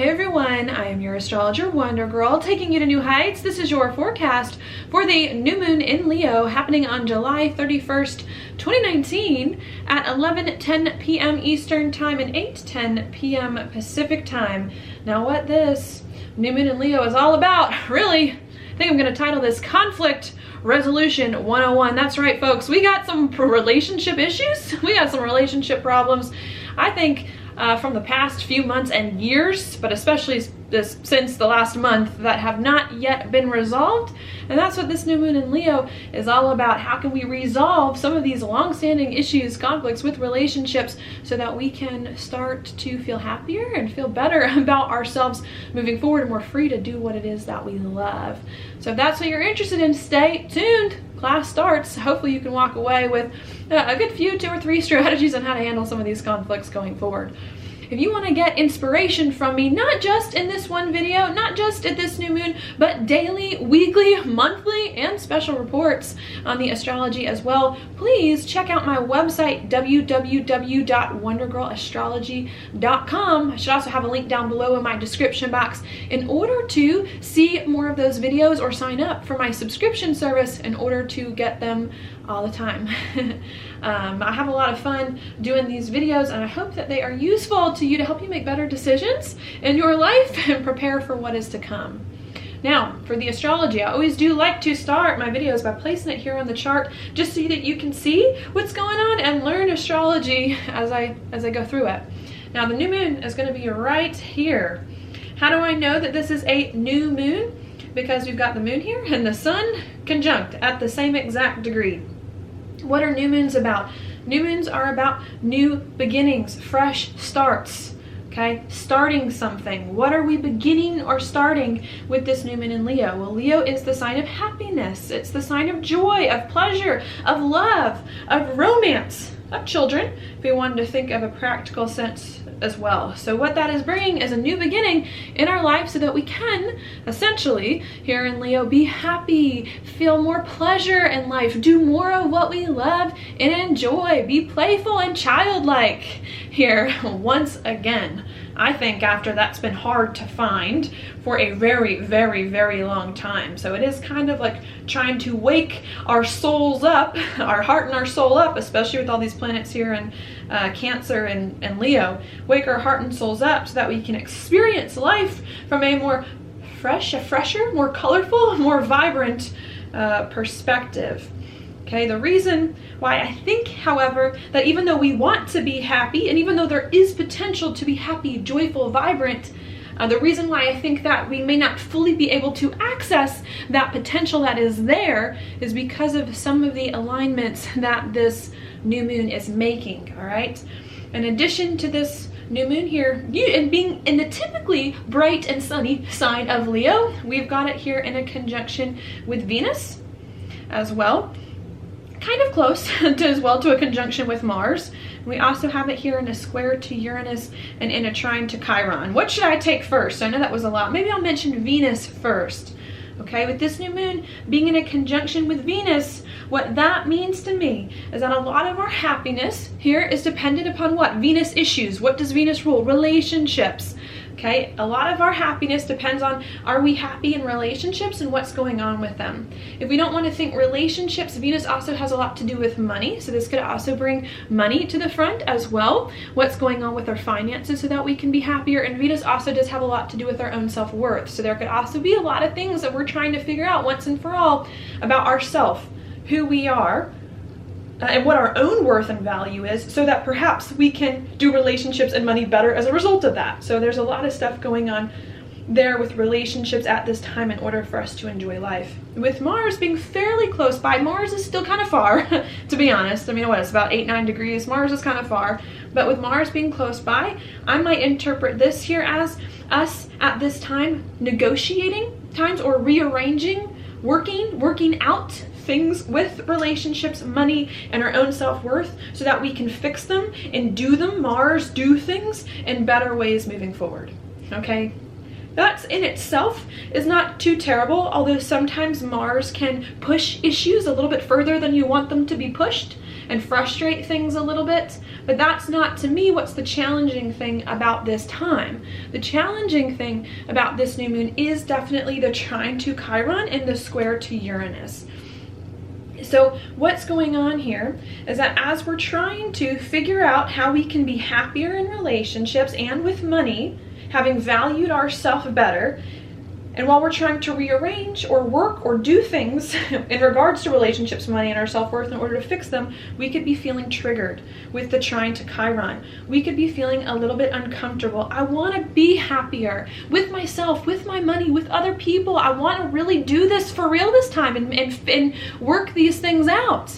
Hey everyone, I am your astrologer Wonder Girl, taking you to new heights. This is your forecast for the new moon in Leo happening on July 31st, 2019 at 11:10 p.m. Eastern Time and 8:10 p.m. Pacific Time. Now what this new moon in Leo is all about, really, I think I'm going to title this Conflict Resolution 101. That's right, folks. We got some relationship issues. We got some relationship problems. I think from the past few months and years, but especially since the last month, that have not yet been resolved. And that's what this new moon in Leo is all about. How can we resolve some of these long-standing issues, conflicts with relationships, so that we can start to feel happier and feel better about ourselves moving forward, and we're free to do what it is that we love. So if that's what you're interested in, stay tuned. Class starts. Hopefully you can walk away with a good few, 2 or 3 strategies on how to handle some of these conflicts going forward. If you want to get inspiration from me, not just in this one video, not just at this new moon, but daily, weekly, monthly, and special reports on the astrology as well, please check out my website, www.wondergirlastrology.com. I should also have a link down below in my description box in order to see more of those videos or sign up for my subscription service in order to get them all the time. I have a lot of fun doing these videos, and I hope that they are useful to you to help you make better decisions in your life and prepare for what is to come. Now, for the astrology, I always do like to start my videos by placing it here on the chart, just so that you can see what's going on and learn astrology as I go through it. Now, the new moon is going to be right here. How do I know that this is a new moon? Because we've got the moon here and the sun conjunct at the same exact degree. What are new moons about? New moons are about new beginnings, fresh starts, okay? Starting something. What are we beginning or starting with this new moon in Leo? Well, Leo is the sign of happiness. It's the sign of joy, of pleasure, of love, of romance, of children, if we wanted to think of a practical sense as well. So what that is bringing is a new beginning in our life so that we can essentially here in Leo be happy, feel more pleasure in life, do more of what we love and enjoy, be playful and childlike here once again. I think after that's been hard to find for a very, very, very long time. So it is kind of like trying to wake our souls up, our heart and our soul up, especially with all these planets here in Cancer and Leo. Wake our heart and souls up so that we can experience life from a more fresher, more colorful, more vibrant perspective. Okay, the reason why I think, however, that even though we want to be happy, and even though there is potential to be happy, joyful, vibrant, the reason why I think that we may not fully be able to access that potential that is there is because of some of the alignments that this new moon is making, all right? In addition to this new moon here, and being in the typically bright and sunny sign of Leo, we've got it here in a conjunction with Venus as well. Kind of close to a conjunction with Mars. We also have it here in a square to Uranus and in a trine to Chiron. What should I take first? I know that was a lot. Maybe I'll mention Venus first. Okay, with this new moon being in a conjunction with Venus, what that means to me is that a lot of our happiness here is dependent upon what? Venus issues. What does Venus rule? Relationships. Okay, a lot of our happiness depends on, are we happy in relationships and what's going on with them? If we don't want to think relationships, Venus also has a lot to do with money. So this could also bring money to the front as well. What's going on with our finances so that we can be happier. And Venus also does have a lot to do with our own self-worth. So there could also be a lot of things that we're trying to figure out once and for all about ourselves, who we are, and what our own worth and value is, so that perhaps we can do relationships and money better as a result of that. So there's a lot of stuff going on there with relationships at this time in order for us to enjoy life. With Mars being fairly close by, Mars is still kind of far, to be honest. I mean, what, it's about 8-9 degrees. Mars is kind of far. But with Mars being close by, I might interpret this here as us at this time negotiating times or rearranging, working out things with relationships, money, and our own self-worth so that we can fix them and do things in better ways moving forward. Okay? That in itself is not too terrible, although sometimes Mars can push issues a little bit further than you want them to be pushed. and frustrate things a little bit. But that's not, to me, what's the challenging thing about this time. The challenging thing about this new moon is definitely the trine to Chiron and the square to Uranus. So what's going on here is that as we're trying to figure out how we can be happier in relationships and with money, having valued ourselves better, and while we're trying to rearrange or work or do things in regards to relationships, money, and our self-worth in order to fix them, we could be feeling triggered with the trine to Chiron. We could be feeling a little bit uncomfortable. I want to be happier with myself, with my money, with other people. I want to really do this for real this time and work these things out.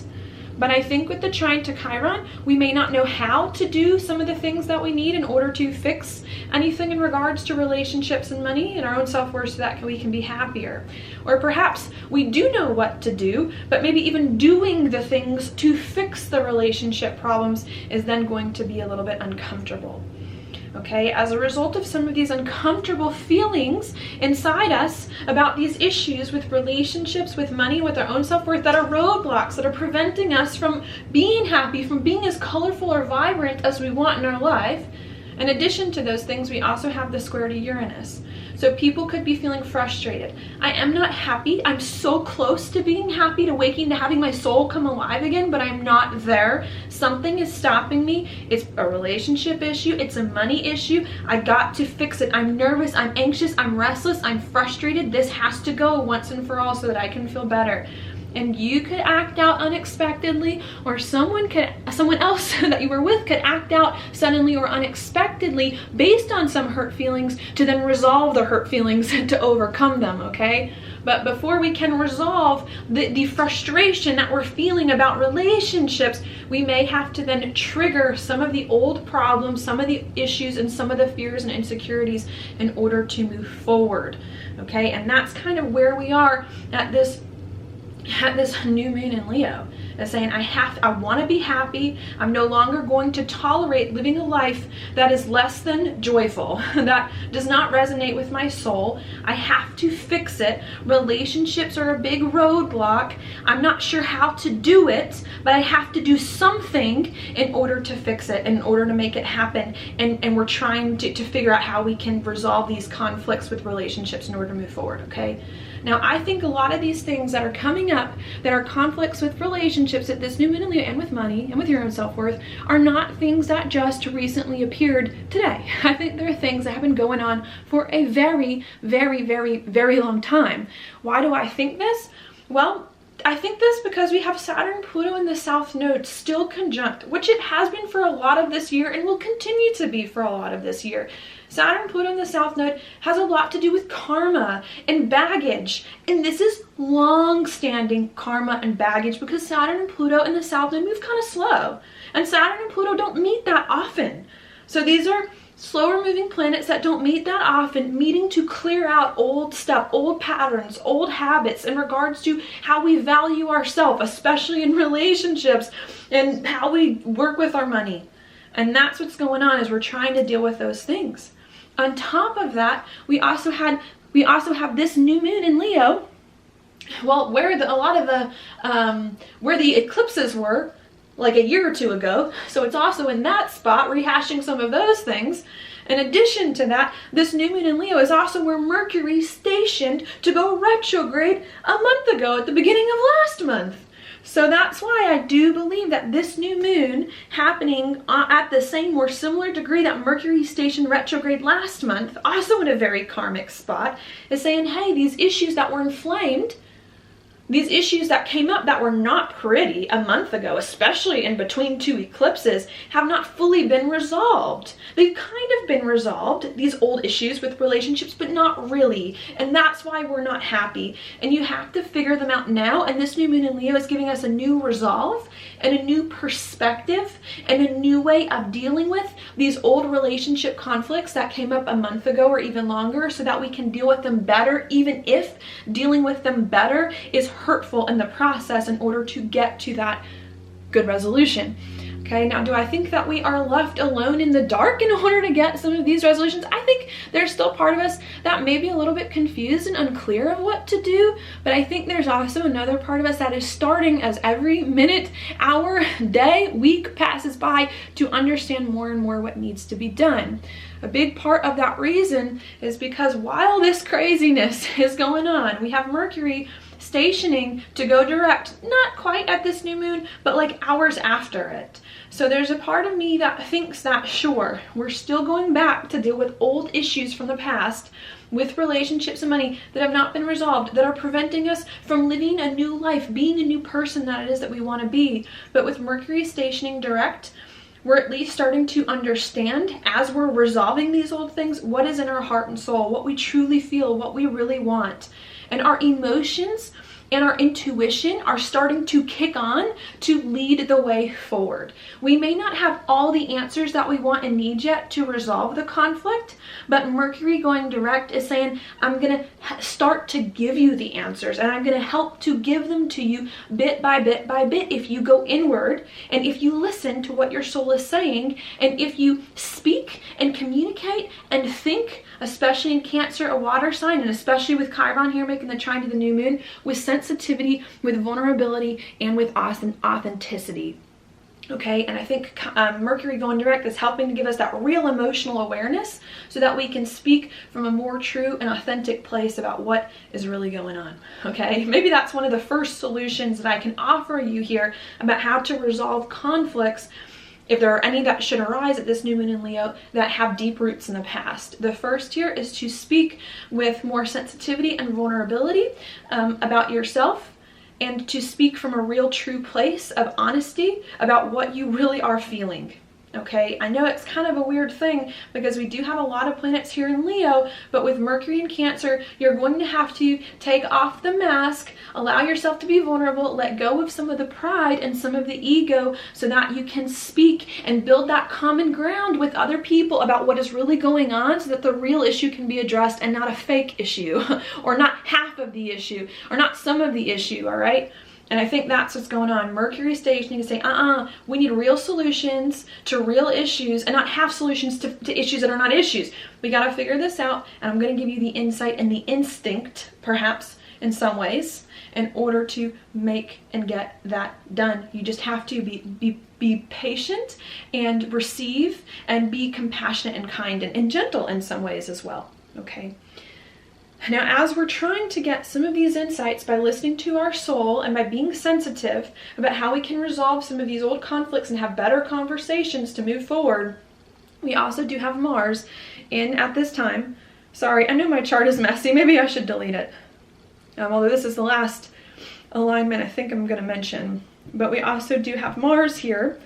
But I think with the trine to Chiron, we may not know how to do some of the things that we need in order to fix anything in regards to relationships and money and our own self-worth so that we can be happier. Or perhaps we do know what to do, but maybe even doing the things to fix the relationship problems is then going to be a little bit uncomfortable. Okay, as a result of some of these uncomfortable feelings inside us about these issues with relationships, with money, with our own self-worth, that are roadblocks that are preventing us from being happy, from being as colorful or vibrant as we want in our life. In addition to those things, we also have the square to Uranus. So people could be feeling frustrated. I am not happy. I'm so close to being happy, to waking, to having my soul come alive again, but I'm not there. Something is stopping me. It's a relationship issue. It's a money issue. I got to fix it. I'm nervous. I'm anxious. I'm restless. I'm frustrated. This has to go once and for all so that I can feel better. And you could act out unexpectedly, or someone else that you were with could act out suddenly or unexpectedly based on some hurt feelings to then resolve the hurt feelings to overcome them, okay? But before we can resolve the frustration that we're feeling about relationships, we may have to then trigger some of the old problems, some of the issues, and some of the fears and insecurities in order to move forward, okay? And that's kind of where we are at this new moon in Leo, is saying I want to be happy. I'm no longer going to tolerate living a life that is less than joyful, that does not resonate with my soul. I have to fix it. Relationships are a big roadblock. I'm not sure how to do it, but I have to do something in order to fix it, in order to make it happen. And we're trying to figure out how we can resolve these conflicts with relationships in order to move forward, okay? Now, I think a lot of these things that are coming up that are conflicts with relationships at this new moon in Leo, and with money and with your own self-worth, are not things that just recently appeared today. I think they're things that have been going on for a very, very, very, very long time. Why do I think this? Well, I think this because we have Saturn, Pluto in the South Node still conjunct, which it has been for a lot of this year and will continue to be for a lot of this year. Saturn, Pluto in the South Node has a lot to do with karma and baggage. And this is long-standing karma and baggage because Saturn and Pluto in the South Node move kind of slow. And Saturn and Pluto don't meet that often. So these are slower moving planets that don't meet that often, meeting to clear out old stuff, old patterns, old habits in regards to how we value ourselves, especially in relationships, and how we work with our money. And that's what's going on, is we're trying to deal with those things. On top of that, we also have this new moon in Leo, well, where the eclipses were like a year or two ago. So it's also in that spot, rehashing some of those things. In addition to that, this new moon in Leo is also where Mercury stationed to go retrograde a month ago at the beginning of last month. So that's why I do believe that this new moon happening at the same or similar degree that Mercury stationed retrograde last month, also in a very karmic spot, is saying, hey, these issues that were inflamed, these issues that came up that were not pretty a month ago, especially in between two eclipses, have not fully been resolved. They've kind of been resolved, these old issues with relationships, but not really. And that's why we're not happy. And you have to figure them out now. And this new moon in Leo is giving us a new resolve and a new perspective and a new way of dealing with these old relationship conflicts that came up a month ago or even longer, so that we can deal with them better, even if dealing with them better is hurtful in the process, in order to get to that good resolution. Okay, now do I think that we are left alone in the dark in order to get some of these resolutions? I think there's still part of us that may be a little bit confused and unclear of what to do, but I think there's also another part of us that is starting as every minute, hour, day, week passes by to understand more and more what needs to be done. A big part of that reason is because while this craziness is going on, we have Mercury stationing to go direct, not quite at this new moon, but like hours after it. So there's a part of me that thinks that, sure, we're still going back to deal with old issues from the past with relationships and money that have not been resolved, that are preventing us from living a new life, being a new person that it is that we want to be. But with Mercury stationing direct, we're at least starting to understand, as we're resolving these old things, what is in our heart and soul, what we truly feel, what we really want. And our emotions and our intuition are starting to kick on to lead the way forward. We may not have all the answers that we want and need yet to resolve the conflict, but Mercury going direct is saying, I'm gonna start to give you the answers, and I'm gonna help to give them to you bit by bit by bit if you go inward, and if you listen to what your soul is saying, and if you speak and communicate and think, especially in Cancer, a water sign, and especially with Chiron here making the trine to the new moon, with sensitivity, with vulnerability, and with authenticity. Okay, and I think Mercury going direct is helping to give us that real emotional awareness so that we can speak from a more true and authentic place about what is really going on. Okay, maybe that's one of the first solutions that I can offer you here about how to resolve conflicts, if there are any that should arise at this new moon in Leo that have deep roots in the past. The first here is to speak with more sensitivity and vulnerability about yourself, and to speak from a real true place of honesty about what you really are feeling. Okay, I know it's kind of a weird thing because we do have a lot of planets here in Leo, but with Mercury in Cancer, you're going to have to take off the mask, allow yourself to be vulnerable, let go of some of the pride and some of the ego so that you can speak and build that common ground with other people about what is really going on, so that the real issue can be addressed and not a fake issue or not half of the issue or not some of the issue, all right? And I think that's what's going on. Mercury stationing is saying, we need real solutions to real issues and not half solutions to issues that are not issues. We got to figure this out, and I'm going to give you the insight and the instinct, perhaps, in some ways, in order to make and get that done. You just have to be patient and receive and be compassionate and kind and gentle in some ways as well, okay? Now, as we're trying to get some of these insights by listening to our soul and by being sensitive about how we can resolve some of these old conflicts and have better conversations to move forward, we also do have Mars in at this time. Sorry, I know my chart is messy. Maybe I should delete it. Although this is the last alignment I think I'm going to mention. But we also do have Mars here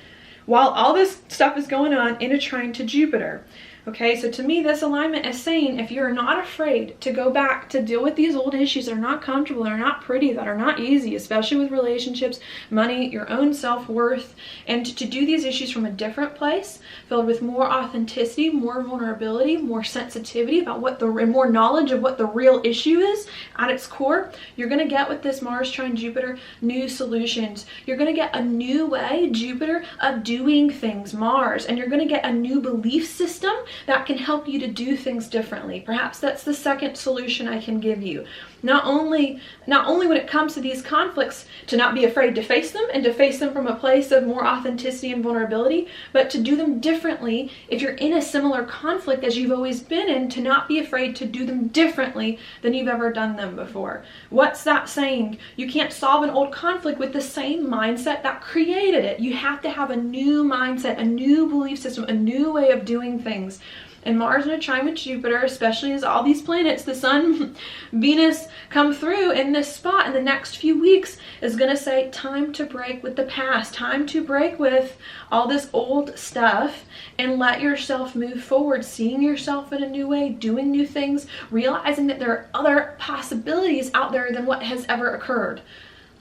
while all this stuff is going on in a trine to Jupiter. Okay, so to me, this alignment is saying, if you're not afraid to go back to deal with these old issues that are not comfortable, that are not pretty, that are not easy, especially with relationships, money, your own self-worth, and to do these issues from a different place, filled with more authenticity, more vulnerability, more sensitivity about and more knowledge of what the real issue is at its core, you're going to get with this Mars trine Jupiter new solutions. You're going to get a new way, Jupiter, of doing things, Mars, and you're going to get a new belief system that can help you to do things differently. Perhaps that's the second solution I can give you. Not only when it comes to these conflicts, to not be afraid to face them and to face them from a place of more authenticity and vulnerability, but to do them differently. If you're in a similar conflict as you've always been in, to not be afraid to do them differently than you've ever done them before. What's that saying? You can't solve an old conflict with the same mindset that created it. You have to have a new mindset, a new belief system, a new way of doing things. And Mars in a trine with Jupiter, especially as all these planets, the Sun, Venus, come through in this spot in the next few weeks, is going to say, time to break with the past, time to break with all this old stuff and let yourself move forward, seeing yourself in a new way, doing new things, realizing that there are other possibilities out there than what has ever occurred.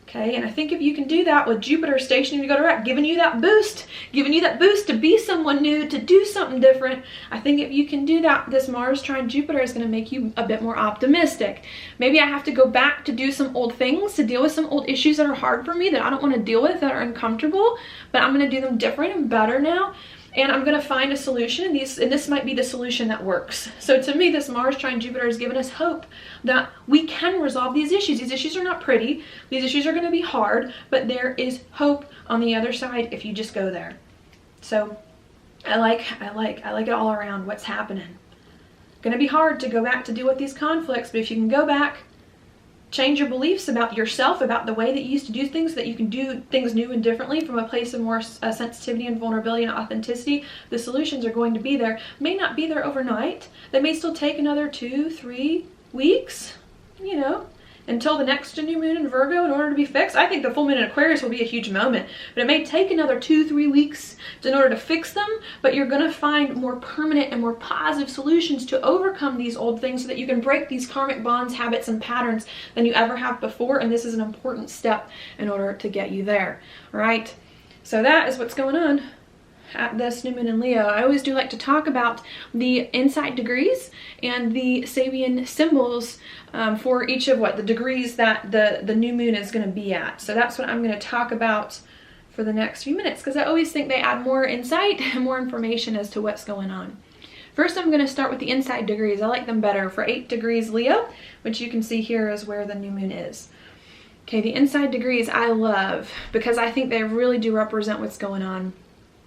Okay, and I think if you can do that with Jupiter stationing to go direct, giving you that boost to be someone new, to do something different, I think if you can do that, this Mars trine Jupiter is going to make you a bit more optimistic. Maybe I have to go back to do some old things, to deal with some old issues that are hard for me, that I don't want to deal with, that are uncomfortable, but I'm going to do them different and better now. And I'm going to find a solution, and this might be the solution that works. So to me, this Mars trine Jupiter has given us hope that we can resolve these issues. These issues are not pretty. These issues are going to be hard, but there is hope on the other side if you just go there. So I like it all around what's happening. Going to be hard to go back to deal with these conflicts, but if you can go back, change your beliefs about yourself, about the way that you used to do things, so that you can do things new and differently from a place of more sensitivity and vulnerability and authenticity, the solutions are going to be there. May not be there overnight. They may still take another 2-3 weeks, you know, until the next new moon in Virgo in order to be fixed. I think the full moon in Aquarius will be a huge moment, but it may take another 2-3 weeks in order to fix them, but you're going to find more permanent and more positive solutions to overcome these old things so that you can break these karmic bonds, habits, and patterns than you ever have before, and this is an important step in order to get you there. All right, so that is what's going on at this new moon in Leo. I always do like to talk about the insight degrees and the Sabian symbols for each of the degrees that the new moon is going to be at. So that's what I'm going to talk about for the next few minutes, because I always think they add more insight and more information as to what's going on. First, I'm going to start with the insight degrees. I like them better. For 8 degrees Leo, which you can see here is where the new moon is. Okay, the inside degrees I love because I think they really do represent what's going on.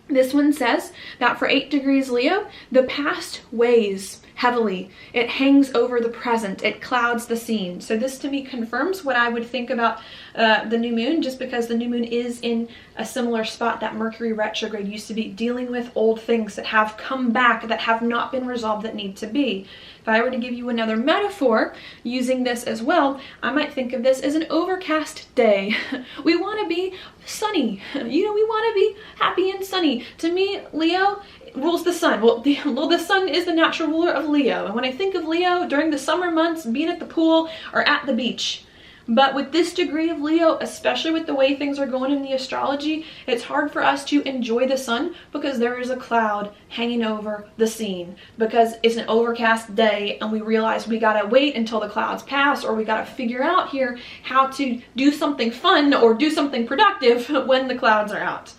This one says that for 8 degrees Leo, the past weighs heavily. It hangs over the present. It clouds the scene. So this to me confirms what I would think about the new moon, just because the new moon is in a similar spot that Mercury retrograde used to be, dealing with old things that have come back, that have not been resolved, that need to be. If I were to give you another metaphor using this as well, I might think of this as an overcast day. We want to be sunny. You know, we want to be happy and sunny. To me, Leo rules the sun. Well, the sun is the natural ruler of Leo. And when I think of Leo during the summer months, being at the pool or at the beach. But with this degree of Leo, especially with the way things are going in the astrology, it's hard for us to enjoy the sun because there is a cloud hanging over the scene, because it's an overcast day and we realize we gotta wait until the clouds pass, or we gotta figure out here how to do something fun or do something productive when the clouds are out.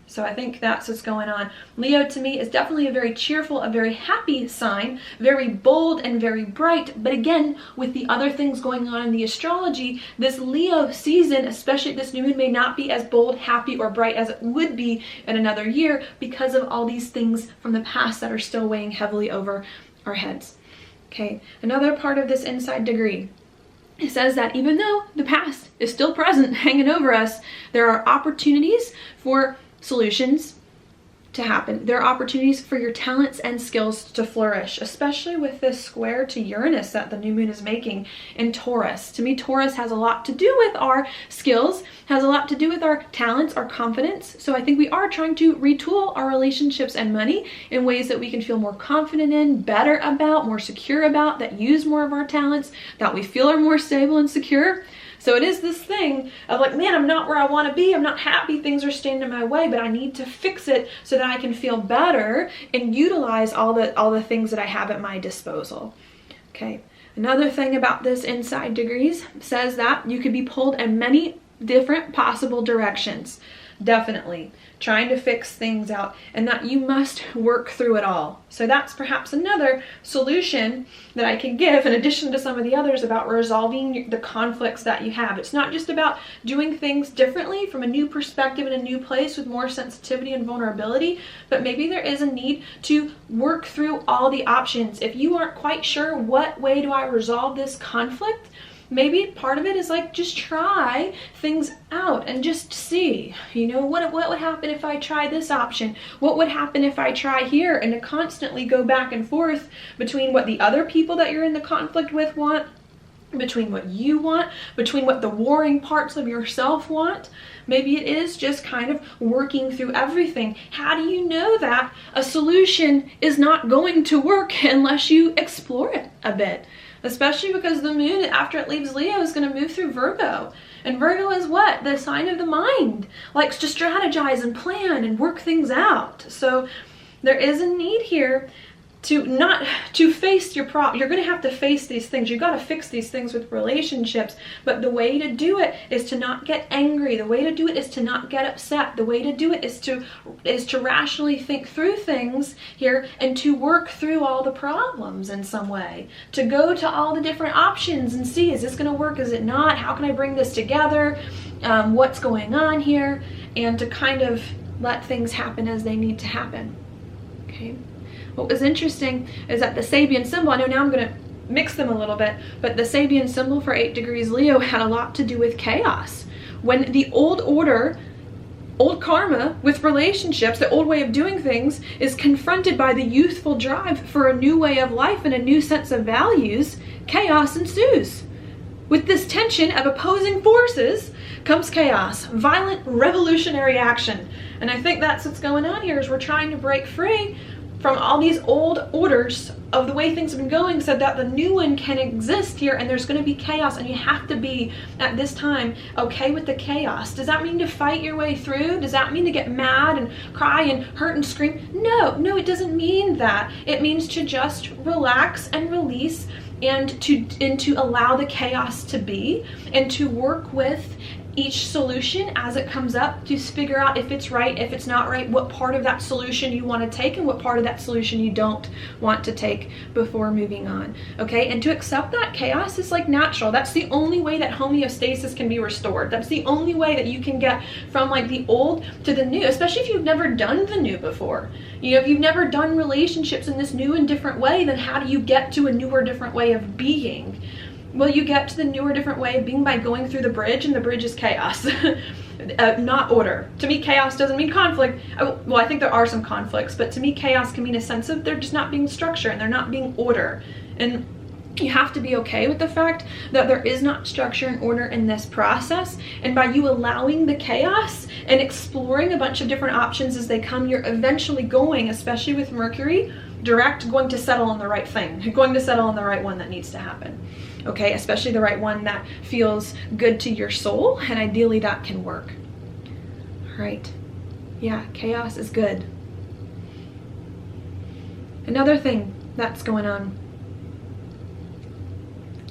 So I think that's what's going on. Leo to me is definitely a very cheerful, a very happy sign, very bold and very bright. But again, with the other things going on in the astrology, this Leo season, especially this new moon, may not be as bold, happy, or bright as it would be in another year because of all these things from the past that are still weighing heavily over our heads. Okay, another part of this inside degree. It says that even though the past is still present, hanging over us, there are opportunities for solutions to happen. There are opportunities for your talents and skills to flourish, especially with this square to Uranus that the new moon is making in Taurus. To me, Taurus has a lot to do with our skills, has a lot to do with our talents, our confidence. So I think we are trying to retool our relationships and money in ways that we can feel more confident in, better about, more secure about, that use more of our talents, that we feel are more stable and secure. So it is this thing of like, man, I'm not where I want to be. I'm not happy. Things are standing in my way, but I need to fix it so that I can feel better and utilize all the things that I have at my disposal. Okay. Another thing about this inside degrees says that you could be pulled in many different possible directions. Definitely trying to fix things out, and that you must work through it all. So that's perhaps another solution that I can give in addition to some of the others about resolving the conflicts that you have. It's not just about doing things differently from a new perspective in a new place with more sensitivity and vulnerability, but maybe there is a need to work through all the options. If you aren't quite sure what way do I resolve this conflict, maybe part of it is like, just try things out and just see, you know, what would happen if I try this option? What would happen if I try here? And to constantly go back and forth between what the other people that you're in the conflict with want, between what you want, between what the warring parts of yourself want. Maybe it is just kind of working through everything. How do you know that a solution is not going to work unless you explore it a bit? especially because the moon, after it leaves Leo, is going to move through Virgo. And Virgo is what? The sign of the mind. Likes to strategize and plan and work things out. So there is a need here to face your problem. You're going to have to face these things. You've got to fix these things with relationships. But the way to do it is to not get angry. The way to do it is to not get upset. The way to do it is to rationally think through things here and to work through all the problems in some way. To go to all the different options and see, is this going to work? Is it not? How can I bring this together? What's going on here? And to kind of let things happen as they need to happen. Okay. What was interesting is that the Sabian symbol, I know now I'm going to mix them a little bit, but the Sabian symbol for 8 degrees Leo had a lot to do with chaos. When the old order, old karma with relationships, the old way of doing things is confronted by the youthful drive for a new way of life and a new sense of values, chaos ensues. With this tension of opposing forces comes chaos, violent revolutionary action. And I think that's what's going on here, is we're trying to break free from all these old orders of the way things have been going so that the new one can exist here, and there's going to be chaos, and you have to be at this time okay with the chaos. Does that mean to fight your way through? Does that mean to get mad and cry and hurt and scream? No, it doesn't mean that. It means to just relax and release and to allow the chaos to be, and to work with each solution as it comes up, to figure out if it's right, if it's not right, what part of that solution you want to take and what part of that solution you don't want to take before moving on. Okay, and to accept that chaos is like natural. That's the only way that homeostasis can be restored. That's the only way that you can get from like the old to the new, especially if you've never done the new before. You know, if you've never done relationships in this new and different way, then how do you get to a newer, different way of being? Well, you get to the newer, different way of being by going through the bridge, and the bridge is chaos, not order. To me, chaos doesn't mean conflict. Well, I think there are some conflicts, but to me, chaos can mean a sense of there just not being structure and there not being order. And you have to be okay with the fact that there is not structure and order in this process. And by you allowing the chaos and exploring a bunch of different options as they come, you're eventually going, especially with Mercury direct, going to settle on the right thing. You're going to settle on the right one that needs to happen. Okay, especially the right one that feels good to your soul, and ideally that can work. All right. Yeah, chaos is good. Another thing that's going on,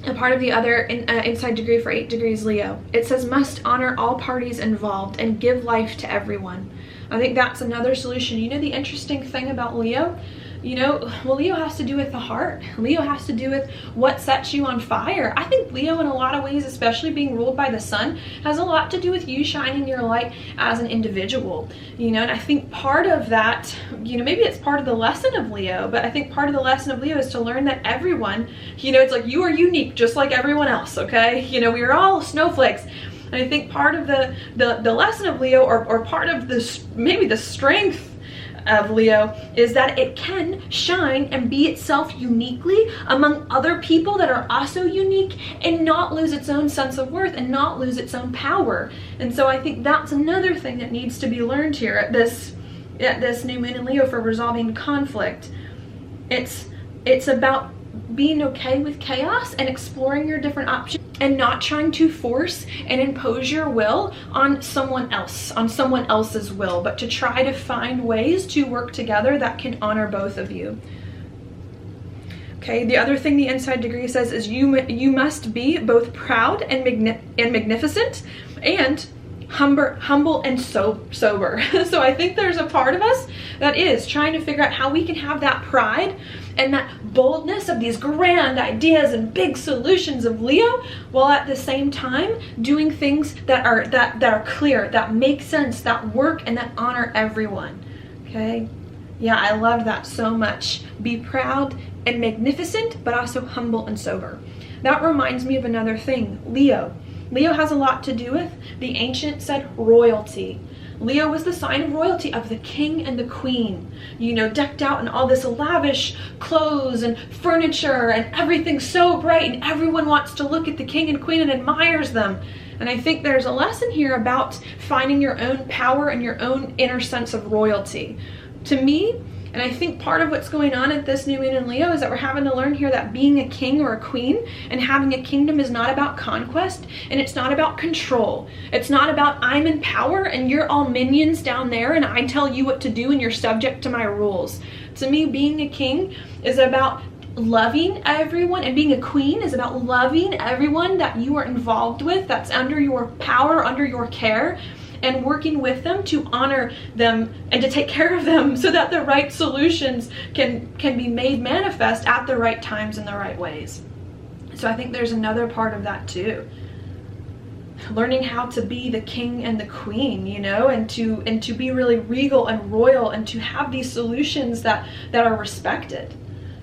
a part of the other inside degree for 8 degrees Leo, it says must honor all parties involved and give life to everyone. I think that's another solution. You know, the interesting thing about Leo, you know, well, Leo has to do with the heart. Leo has to do with what sets you on fire. I think Leo, in a lot of ways, especially being ruled by the sun, has a lot to do with you shining your light as an individual. You know, and I think part of that, you know, maybe it's part of the lesson of Leo, but I think part of the lesson of Leo is to learn that everyone, you know, it's like you are unique just like everyone else, okay? You know, we are all snowflakes. And I think part of the lesson of Leo, or part of this, maybe the strength of Leo, is that it can shine and be itself uniquely among other people that are also unique, and not lose its own sense of worth and not lose its own power. And so I think that's another thing that needs to be learned here at this new moon in Leo for resolving conflict. It's about being okay with chaos and exploring your different options, and not trying to force and impose your will on someone else, on someone else's will, but to try to find ways to work together that can honor both of you. Okay, the other thing the inside degree says is you must be both proud and magnificent, and humble and sober. So I think there's a part of us that is trying to figure out how we can have that pride and that boldness of these grand ideas and big solutions of Leo, while at the same time doing things that are clear, that make sense, that work, and that honor everyone. Okay, yeah, I love that so much. Be proud and magnificent, but also humble and sober. That reminds me of another thing. Leo has a lot to do with, the ancient said, royalty. Leo was the sign of royalty, of the king and the queen, you know, decked out in all this lavish clothes and furniture and everything so bright, and everyone wants to look at the king and queen and admires them. And I think there's a lesson here about finding your own power and your own inner sense of royalty. To me, And I think part of what's going on at this new moon in Leo is that we're having to learn here that being a king or a queen and having a kingdom is not about conquest, and it's not about control. It's not about I'm in power and you're all minions down there and I tell you what to do and you're subject to my rules. To me, being a king is about loving everyone, and being a queen is about loving everyone that you are involved with, that's under your power, under your care, and working with them to honor them and to take care of them so that the right solutions can be made manifest at the right times in the right ways. So I think there's another part of that too. Learning how to be the king and the queen, you know, and to be really regal and royal, and to have these solutions that are respected.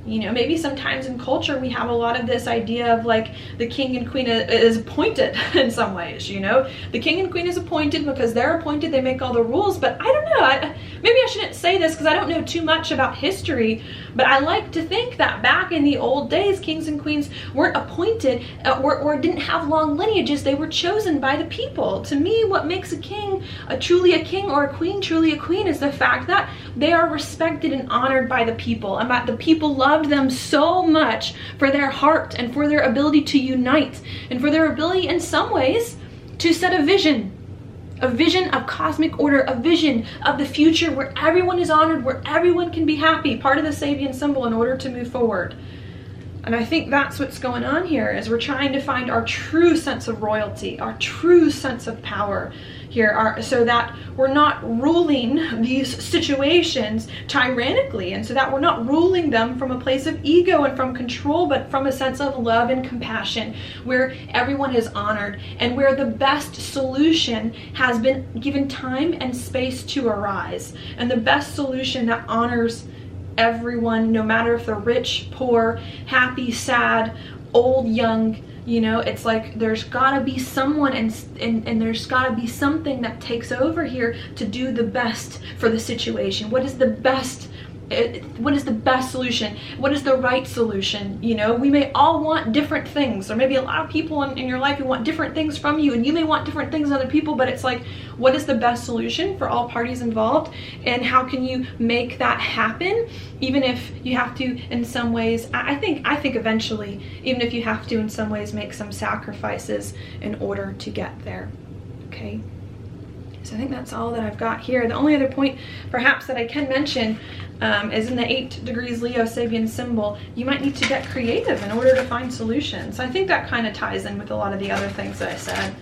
You know, maybe sometimes in culture we have a lot of this idea of like the king and queen is appointed in some ways, you know. The king and queen is appointed because they're appointed, they make all the rules. But I don't know, maybe I shouldn't say this because I don't know too much about history, but I like to think that back in the old days, kings and queens weren't appointed or didn't have long lineages. They were chosen by the people. To me, what makes a king truly a king, or a queen truly a queen, is the fact that they are respected and honored by the people, and that the people loved them so much for their heart and for their ability to unite, and for their ability in some ways to set a vision of cosmic order, a vision of the future where everyone is honored, where everyone can be happy, part of the Sabian symbol, in order to move forward. And I think that's what's going on here, is we're trying to find our true sense of royalty, our true sense of power here, so that we're not ruling these situations tyrannically, and so that we're not ruling them from a place of ego and from control, but from a sense of love and compassion, where everyone is honored and where the best solution has been given time and space to arise, and the best solution that honors everyone, no matter if they're rich, poor, happy, sad, old, young. You know, it's like there's gotta be someone and there's gotta be something that takes over here to do the best for the situation. What is the best solution? What is the right solution? You know, we may all want different things. There may be a lot of people in your life who want different things from you, and you may want different things in other people, but it's like, what is the best solution for all parties involved? And how can you make that happen? Even if you have to, in some ways, I think eventually, even if you have to in some ways make some sacrifices in order to get there, okay? So I think that's all that I've got here. The only other point perhaps that I can mention is in the 8 degrees Leo Sabian symbol, you might need to get creative in order to find solutions. I think that kind of ties in with a lot of the other things that I said.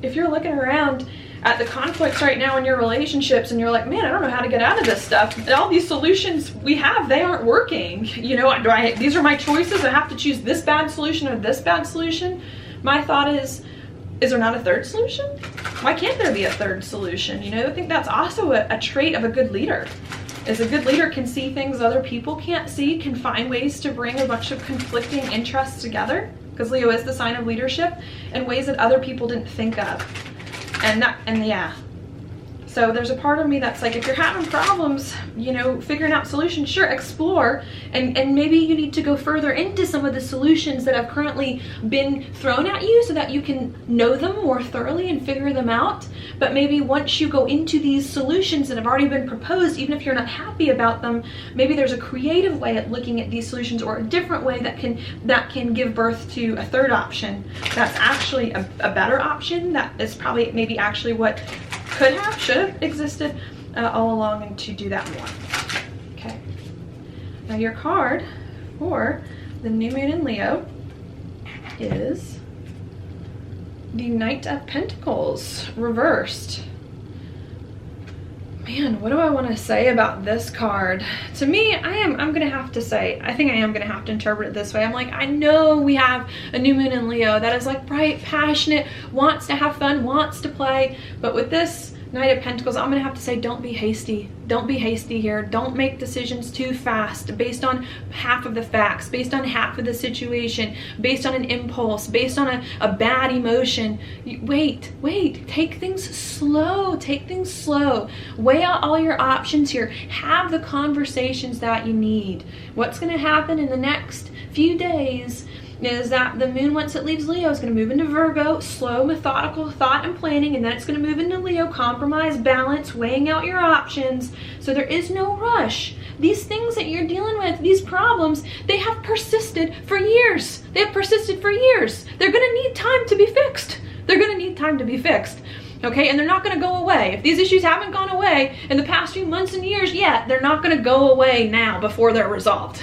If you're looking around at the conflicts right now in your relationships and you're like, man, I don't know how to get out of this stuff, and all these solutions we have, they aren't working. You know, these are my choices. I have to choose this bad solution or this bad solution. My thought is there not a third solution? Why can't there be a third solution? You know, I think that's also a trait of a good leader. Is a good leader can see things other people can't see, can find ways to bring a bunch of conflicting interests together, because Leo is the sign of leadership, in ways that other people didn't think of. Yeah. So there's a part of me that's like, if you're having problems, you know, figuring out solutions, sure, explore, and maybe you need to go further into some of the solutions that have currently been thrown at you so that you can know them more thoroughly and figure them out. But maybe once you go into these solutions that have already been proposed, even if you're not happy about them, maybe there's a creative way at looking at these solutions, or a different way that can give birth to a third option that's actually a better option, that is probably maybe actually what should have existed all along, and to do that more. Okay. Now your card for the new moon in Leo is the Knight of Pentacles reversed. Man, what do I want to say about this card? To me, I'm gonna have to say, I think I am gonna have to interpret it this way. I'm like, I know we have a new moon in Leo that is like bright, passionate, wants to have fun, wants to play, but with this Knight of Pentacles, I'm gonna have to say, don't be hasty. Don't be hasty here. Don't make decisions too fast based on half of the facts, based on half of the situation, based on an impulse, based on a bad emotion. Wait, take things slow, weigh out all your options here, have the conversations that you need. What's gonna happen in the next few days is that the moon, once it leaves Leo, is going to move into Virgo, slow, methodical thought and planning, and then it's going to move into Leo, compromise, balance, weighing out your options. So there is no rush. These things that you're dealing with, these problems, they have persisted for years. They have persisted for years. They're going to need time to be fixed. They're going to need time to be fixed. Okay, and they're not going to go away. If these issues haven't gone away in the past few months and years yet, they're not going to go away now before they're resolved.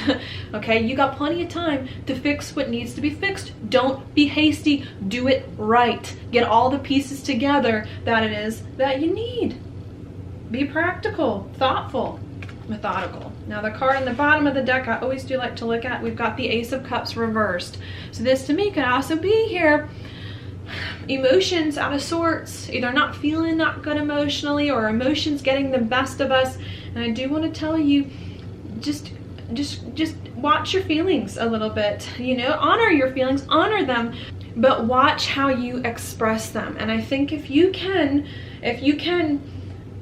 Okay, you got plenty of time to fix what needs to be fixed. Don't be hasty. Do it right. Get all the pieces together that it is that you need. Be practical, thoughtful, methodical. Now the card in the bottom of the deck I always do like to look at, we've got the Ace of Cups reversed. So this to me could also be here emotions out of sorts, either not feeling that good emotionally or emotions getting the best of us. And I do want to tell you, just watch your feelings a little bit, you know, honor your feelings, honor them, but watch how you express them. And I think if you can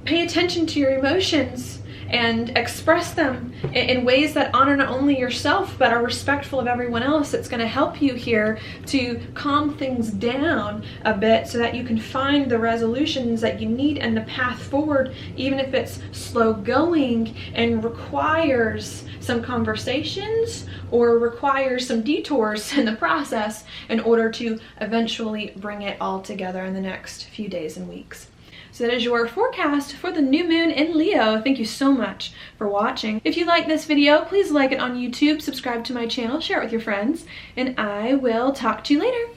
pay attention to your emotions and express them in ways that honor not only yourself but are respectful of everyone else, it's going to help you here to calm things down a bit so that you can find the resolutions that you need and the path forward, even if it's slow going and requires some conversations or requires some detours in the process in order to eventually bring it all together in the next few days and weeks. So that is your forecast for the new moon in Leo. Thank you so much for watching. If you like this video, please like it on YouTube, subscribe to my channel, share it with your friends, and I will talk to you later.